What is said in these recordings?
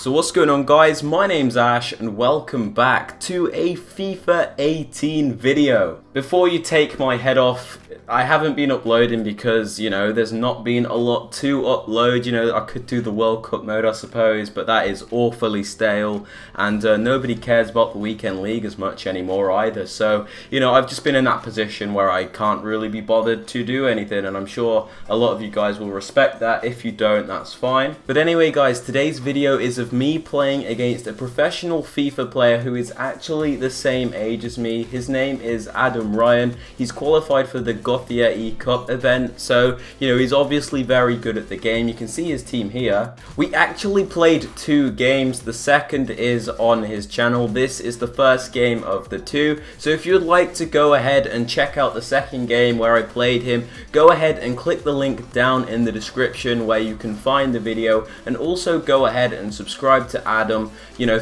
So what's going on, guys? My name's Ash and welcome back to a FIFA 18 video. Before you take my head off, I haven't been uploading because, there's not been a lot to upload. I could do the World Cup mode, I suppose, but that is awfully stale and nobody cares about the weekend league as much anymore either. So, I've just been in that position where I can't really be bothered to do anything, and I'm sure a lot of you guys will respect that. If you don't, that's fine. But anyway, guys, today's video is of me playing against a professional FIFA player who is actually the same age as me. His name is Adam Ryan. He's qualified for the Gothia E-Cup event, so he's obviously very good at the game. You can see his team here. We actually played 2 games. The second is on his channel. This is the first game of the 2, so if you'd like to go ahead and check out the second game where I played him, go ahead and click the link down in the description where you can find the video, and also go ahead and subscribe to Adam,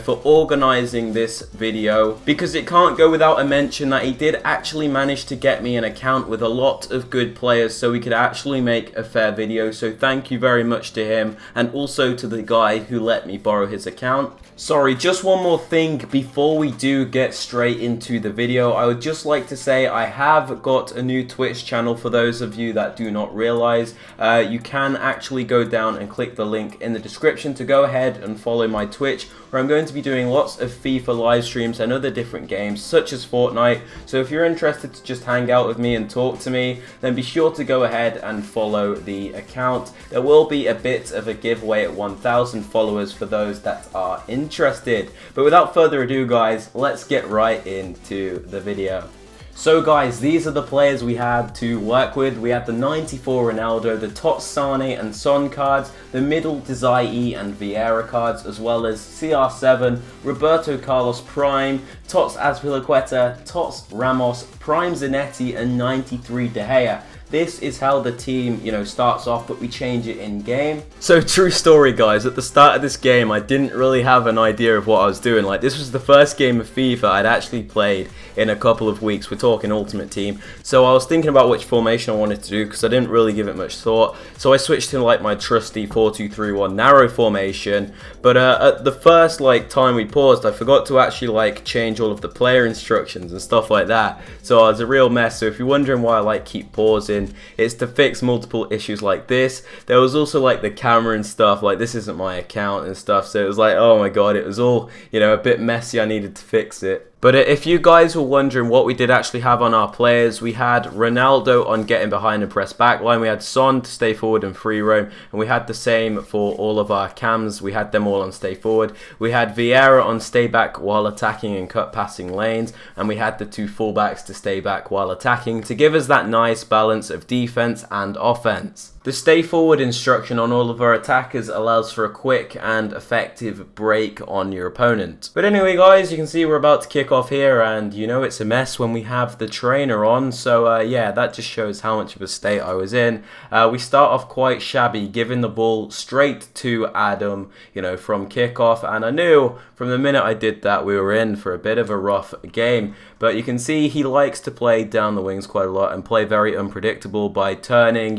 for organizing this video, because it can't go without a mention that he did actually manage to get me an account with a lot of good players so we could actually make a fair video. So thank you very much to him, and also to the guy who let me borrow his account. Sorry, just one more thing before we do get straight into the video. I would just like to say I have got a new Twitch channel. For those of you that do not realize, you can actually go down and click the link in the description to go ahead and follow my Twitch, where I'm going to be doing lots of FIFA live streams and other different games such as Fortnite. So if you're interested to just hang out with me and talk to me, then be sure to go ahead and follow the account. There will be a bit of a giveaway at 1,000 followers for those that are interested. But without further ado, guys, let's get right into the video. So guys, these are the players we had to work with. We had the 94 Ronaldo, the Tots, Sane and Son cards, the middle Desai and Vieira cards, as well as CR7, Roberto Carlos Prime, Tots Azpilicueta, Tots Ramos, Prime Zanetti and 93 De Gea. This is how the team, starts off, but we change it in game. So true story, guys, at the start of this game, I didn't really have an idea of what I was doing. Like, this was the first game of FIFA I'd actually played in a couple of weeks. We're talking Ultimate Team. So I was thinking about which formation I wanted to do because I didn't really give it much thought. So I switched to like my trusty 4-2-3-1 narrow formation. But at the first time we paused, I forgot to actually change all of the player instructions and stuff like that. So I was a real mess. So if you're wondering why I keep pausing, it's to fix multiple issues like this. There was also the camera and stuff, this isn't my account and stuff, so it was oh my god, it was all a bit messy. I needed to fix it. But if you guys were wondering what we did actually have on our players, we had Ronaldo on getting behind and press back line, we had Son to stay forward and free roam, and we had the same for all of our cams. We had them all on stay forward. We had Vieira on stay back while attacking and cut passing lanes, and we had the 2 fullbacks to stay back while attacking to give us that nice balance of defense and offense. The stay forward instruction on all of our attackers allows for a quick and effective break on your opponent. But anyway, guys, you can see we're about to kick off here, and it's a mess when we have the trainer on. So yeah, that just shows how much of a state I was in. We start off quite shabby, giving the ball straight to Adam, from kickoff, and I knew from the minute I did that we were in for a bit of a rough game. But you can see he likes to play down the wings quite a lot and play very unpredictable by turning,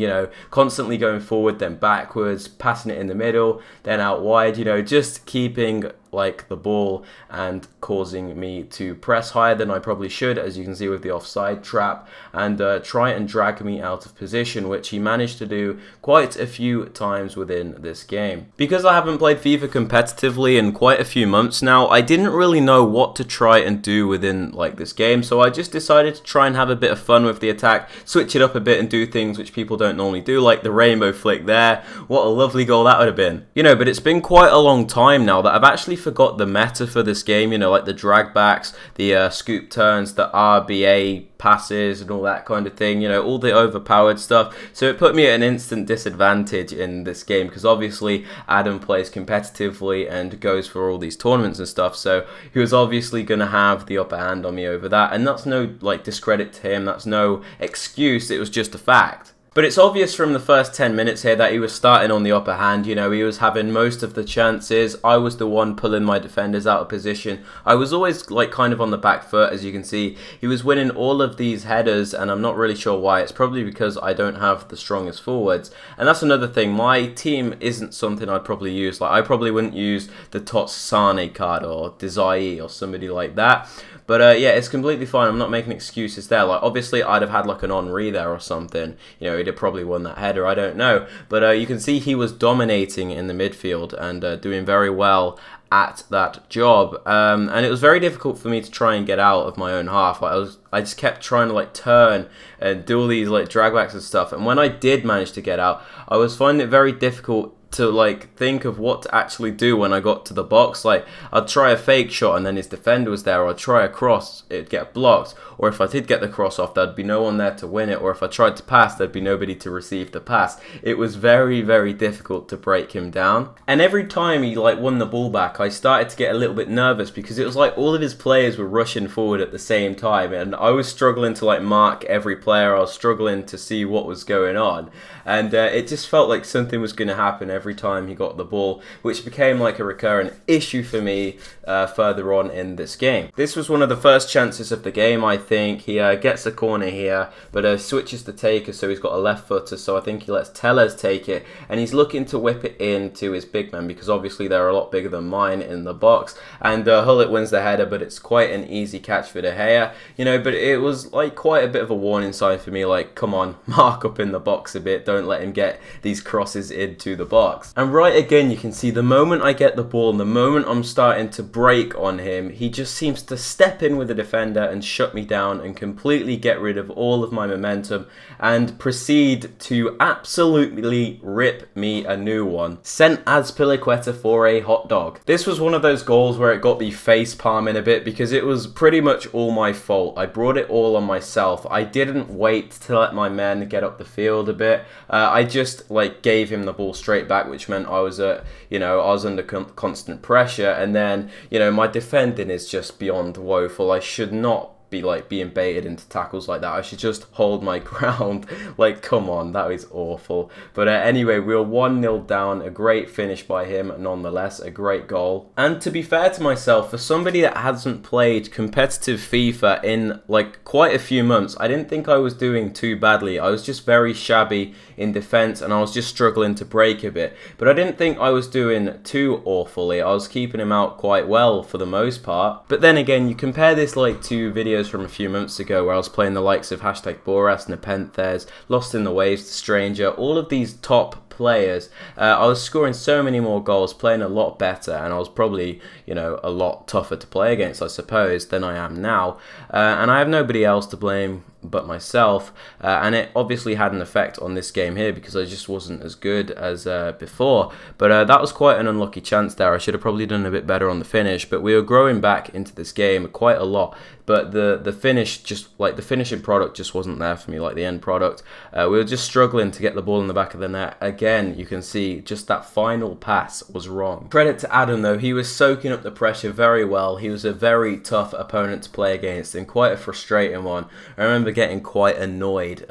constantly going forward, then backwards, passing it in the middle, then out wide, just keeping the ball and causing me to press higher than I probably should, as you can see with the offside trap, and try and drag me out of position, which he managed to do quite a few times within this game. Because I haven't played FIFA competitively in quite a few months now, I didn't really know what to try and do within this game, so I just decided to try and have a bit of fun with the attack, switch it up a bit and do things which people don't normally do, like the rainbow flick there. What a lovely goal that would have been. But it's been quite a long time now that I've actually forgot the meta for this game, like the drag backs, the scoop turns, the RBA passes and all that kind of thing, all the overpowered stuff. So it put me at an instant disadvantage in this game, because obviously Adam plays competitively and goes for all these tournaments and stuff, so he was obviously going to have the upper hand on me over that, and that's no discredit to him, that's no excuse, it was just a fact. But it's obvious from the first 10 minutes here that he was starting on the upper hand. You know, he was having most of the chances. I was the one pulling my defenders out of position. I was always like kind of on the back foot, as you can see. He was winning all of these headers, and I'm not really sure why. It's probably because I don't have the strongest forwards. And that's another thing. My team isn't something I'd probably use. Like, I probably wouldn't use the Tots Sane card or Desai or somebody like that. But yeah, it's completely fine. I'm not making excuses there. Like, obviously, I'd have had like an Henry there or something. You know, he'd have probably won that header. I don't know. But you can see he was dominating in the midfield and doing very well at that job. And it was very difficult for me to try and get out of my own half. Like, I just kept trying to like turn and do all these like dragbacks and stuff. And when I did manage to get out, I was finding it very difficult to like think of what to actually do when I got to the box. Like, I'd try a fake shot and then his defender was there, or I'd try a cross, it'd get blocked, or if I did get the cross off, there'd be no one there to win it, or if I tried to pass, there'd be nobody to receive the pass. It was very, very difficult to break him down. And every time he like won the ball back, I started to get a little bit nervous because it was like all of his players were rushing forward at the same time, and I was struggling to like mark every player. I was struggling to see what was going on, and it just felt like something was going to happen every time he got the ball, which became like a recurrent issue for me further on in this game. This was one of the first chances of the game, I think. He gets a corner here, but switches to taker, so he's got a left footer, so I think he lets Tellez take it, and he's looking to whip it into his big man, because obviously they're a lot bigger than mine in the box, and Hullet wins the header, but it's quite an easy catch for De Gea, you know. But it was like quite a bit of a warning sign for me, like, come on, mark up in the box a bit, don't let him get these crosses into the box. And right again, you can see the moment I get the ball and the moment I'm starting to break on him, he just seems to step in with the defender and shut me down and completely get rid of all of my momentum and proceed to absolutely rip me a new one. Sent Azpilicueta for a hot dog. This was one of those goals where it got me face palming a bit because it was pretty much all my fault. I brought it all on myself. I didn't wait to let my men get up the field a bit. I just like gave him the ball straight back, which meant I was you know, I was under constant pressure, and then, you know, my defending is just beyond woeful. I should not be like being baited into tackles like that. I should just hold my ground. Like, come on, that is awful. But anyway, we were 1-0 down. A great finish by him nonetheless, a great goal. And to be fair to myself, for somebody that hasn't played competitive FIFA in like quite a few months, I didn't think I was doing too badly. I was just very shabby in defense, and I was just struggling to break a bit, but I didn't think I was doing too awfully. I was keeping him out quite well for the most part. But then again, you compare this like to videos from a few months ago where I was playing the likes of #Boras, Nepenthes, Lost in the Waves, The Stranger, all of these top players. I was scoring so many more goals, playing a lot better, and I was probably, you know, a lot tougher to play against, I suppose, than I am now. And I have nobody else to blame but myself, and it obviously had an effect on this game here because I just wasn't as good as before. But that was quite an unlucky chance there. I should have probably done a bit better on the finish, but we were growing back into this game quite a lot. But the finish, just like the finishing product, just wasn't there for me, like the end product. We were just struggling to get the ball in the back of the net. Again, you can see just that final pass was wrong. Credit to Adam though, he was soaking up the pressure very well. He was a very tough opponent to play against and quite a frustrating one. I remember getting quite annoyed,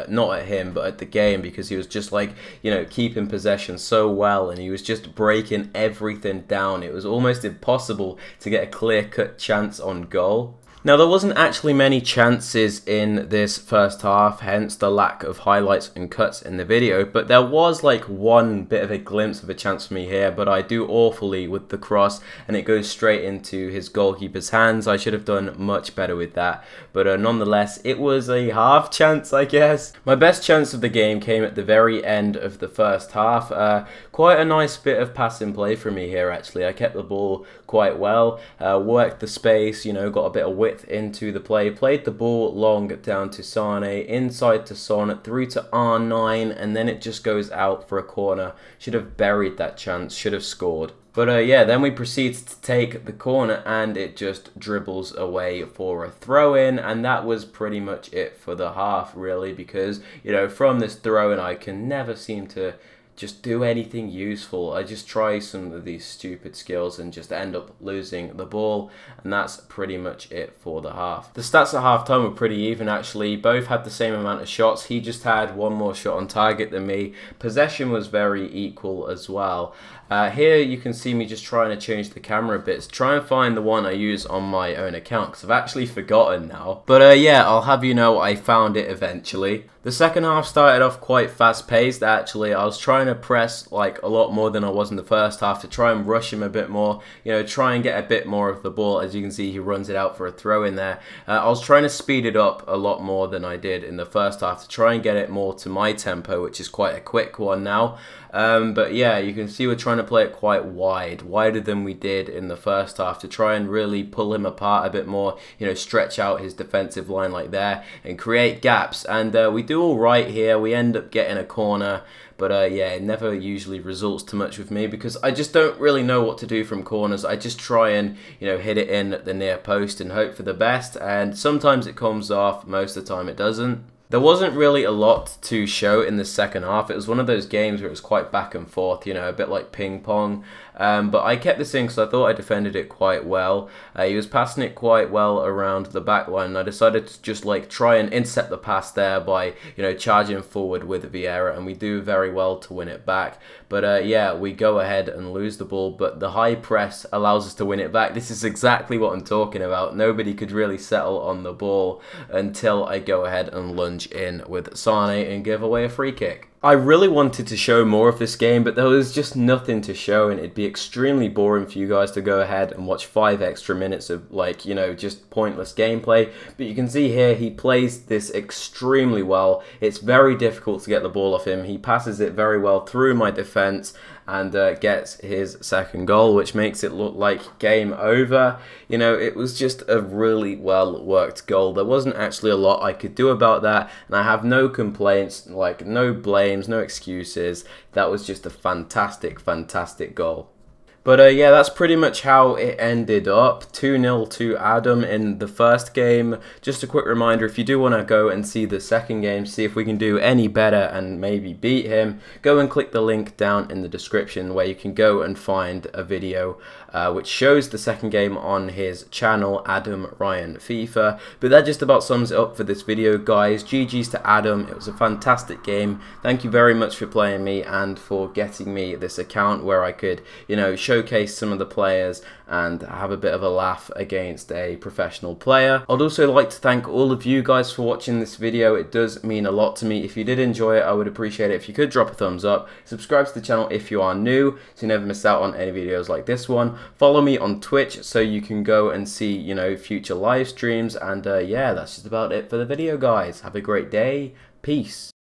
not at him, but at the game, because he was just like, you know, keeping possession so well, and he was just breaking everything down. It was almost impossible to get a clear-cut chance on goal. Now, there wasn't actually many chances in this first half, hence the lack of highlights and cuts in the video, but there was like one bit of a glimpse of a chance for me here, but I do awfully with the cross, and it goes straight into his goalkeeper's hands. I should have done much better with that, but nonetheless, it was a half chance, I guess. My best chance of the game came at the very end of the first half. Quite a nice bit of passing play for me here, actually. I kept the ball quite well, worked the space, you know, got a bit of width into the play, played the ball long down to Sane, inside to Son, through to R9, and then it just goes out for a corner. Should have buried that chance, should have scored. But yeah, then we proceed to take the corner, and it just dribbles away for a throw-in, and that was pretty much it for the half, really, because, you know, from this throw-in, I can never seem to just do anything useful. I just try some of these stupid skills and just end up losing the ball, and that's pretty much it for the half. The stats at halftime were pretty even actually. Both had the same amount of shots. He just had one more shot on target than me. Possession was very equal as well. Here you can see me just trying to change the camera bits, try and find the one I use on my own account because I've actually forgotten now. But yeah, I'll have you know I found it eventually. The second half started off quite fast paced actually. I was trying to press like a lot more than I was in the first half to try and rush him a bit more, you know, try and get a bit more of the ball. As you can see, he runs it out for a throw in there. I was trying to speed it up a lot more than I did in the first half to try and get it more to my tempo, which is quite a quick one now. But yeah, you can see we're trying to play it quite wide, wider than we did in the first half to try and really pull him apart a bit more, you know, stretch out his defensive line like there and create gaps. And we do all right here. We end up getting a corner, but yeah, it never usually results too much with me because I just don't really know what to do from corners. I just try and, you know, hit it in at the near post and hope for the best, and sometimes it comes off, most of the time it doesn't. There wasn't really a lot to show in the second half. It was one of those games where it was quite back and forth, you know, a bit like ping pong. But I kept this in because I thought I defended it quite well. He was passing it quite well around the back line, and I decided to just like try and intercept the pass there by, you know, charging forward with Vieira, and we do very well to win it back. But yeah, we go ahead and lose the ball, but the high press allows us to win it back. This is exactly what I'm talking about. Nobody could really settle on the ball until I go ahead and lunge in with Sane and give away a free kick. I really wanted to show more of this game, but there was just nothing to show, and it'd be extremely boring for you guys to go ahead and watch 5 extra minutes of, like, you know, just pointless gameplay. But you can see here, he plays this extremely well. It's very difficult to get the ball off him. He passes it very well through my defense and gets his second goal, which makes it look like game over. You know, it was just a really well worked goal. There wasn't actually a lot I could do about that, and I have no complaints, like no blames, no excuses. That was just a fantastic, fantastic goal. But yeah, that's pretty much how it ended up. 2-0 to Adam in the first game. Just a quick reminder, if you do want to go and see the second game, see if we can do any better and maybe beat him, go and click the link down in the description where you can go and find a video which shows the second game on his channel, AdamRyanFIFA. But that just about sums it up for this video, guys. GG's to Adam. It was a fantastic game. Thank you very much for playing me and for getting me this account where I could, you know, showcase some of the players and have a bit of a laugh against a professional player. I'd also like to thank all of you guys for watching this video. It does mean a lot to me. If you did enjoy it, I would appreciate it if you could drop a thumbs up. Subscribe to the channel if you are new so you never miss out on any videos like this one. Follow me on Twitch so you can go and see, you know, future live streams. And yeah, that's just about it for the video, guys. Have a great day. Peace.